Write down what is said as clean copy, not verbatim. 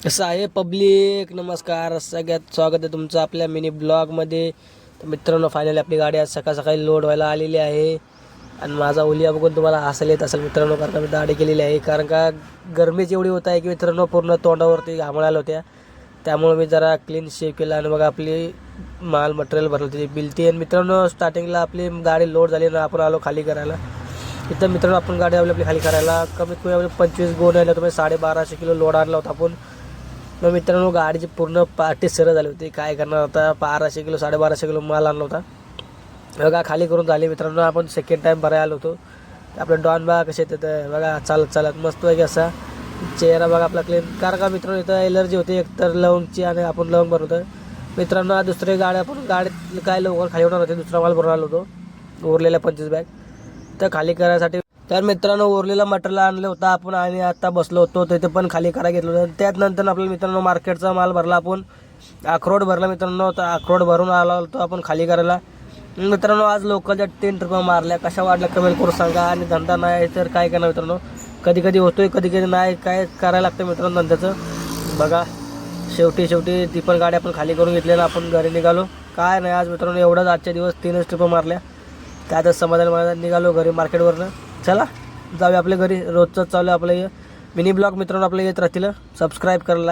कसं आहे पब्लिक, नमस्कार, सगळ्यात स्वागत आहे तुमचं आपल्या मिनी ब्लॉगमध्ये. तर मित्रांनो, फायनली आपली गाडी आज सकाळ सकाळी लोड व्हायला आलेली आहे. आणि माझा ओलिया बघून तुम्हाला हसायला येत असेल मित्रांनो, कारण का मी दाढी केलेली आहे. कारण का गरमीच एवढी होत आहे की मित्रांनो पूर्ण तोंडावरती घामळायला होत्या. त्यामुळे मी जरा क्लीन शेव केला आणि बघा आपली माल मटेरियल भरलं होती बिलती. आणि मित्रांनो, स्टार्टिंगला आपली गाडी लोड झाली ना, आपण आलो खाली करायला. इथं मित्रांनो आपण गाडी आपली खाली करायला कमीत कमी आपले 25 गोण आले होते. 1250 किलो लोड आणला होता आपण. मग मित्रांनो, गाडीची पूर्ण पार्टी सरळ झाली होती. काय करणार होता, 1200 किलो 1250 किलो माल आणला होता. बघा खाली करून झाली मित्रांनो. आपण सेकंड टाईम भरायला आलो होतो. आपलं डॉन बघा कसे येतात बघा, चालत चालत मस्त आहे की असा चेहरा बघा आपला क्लीन. कारण का मित्रांनो, इथं एलर्जी होती एकतर लवंगची आणि आपण लवंग भरवतो मित्रांनो. दुसरी गाडी आपण गाडीत काय लवकर खाली होणार होते, दुसरा माल भरून आलो होतो उरलेल्या 25 बॅग तर खाली करायसाठी. तर मित्रांनो, उरलेला मटेरियल आणलं होतं आपण आणि आता बसलो होतो तिथे पण खाली करा घेतलं होतं. त्यानंतर आपल्याला मित्रांनो मार्केटचा माल भरला आपण, अक्रोड भरला मित्रांनो. तर अक्रोड भरून आला होतो आपण खाली करायला. मित्रांनो, आज लोकलच्या 3 ट्रिपा मारल्या. कशा वाटल्या कमेंट करून सांगा. आणि धंदा नाही तर काय करणार मित्रांनो, कधी कधी होतोय कधी कधी नाही, काय करायला लागतं मित्रांनो धंद्याचं. बघा शेवटी ती पण गाडी आपण खाली करून घेतलेला, आपण घरी निघालो. काय नाही आज मित्रांनो, एवढाच आजच्या दिवस 3च ट्रिपा मारल्या. काय तर समाधान निघालो घरी मार्केटवरनं. चला जाऊया आपल्या घरी. रोजचं चालू आहे आपलं मिनी ब्लॉग मित्रांनो आपलं येत राहतील. सबस्क्राईब करायला.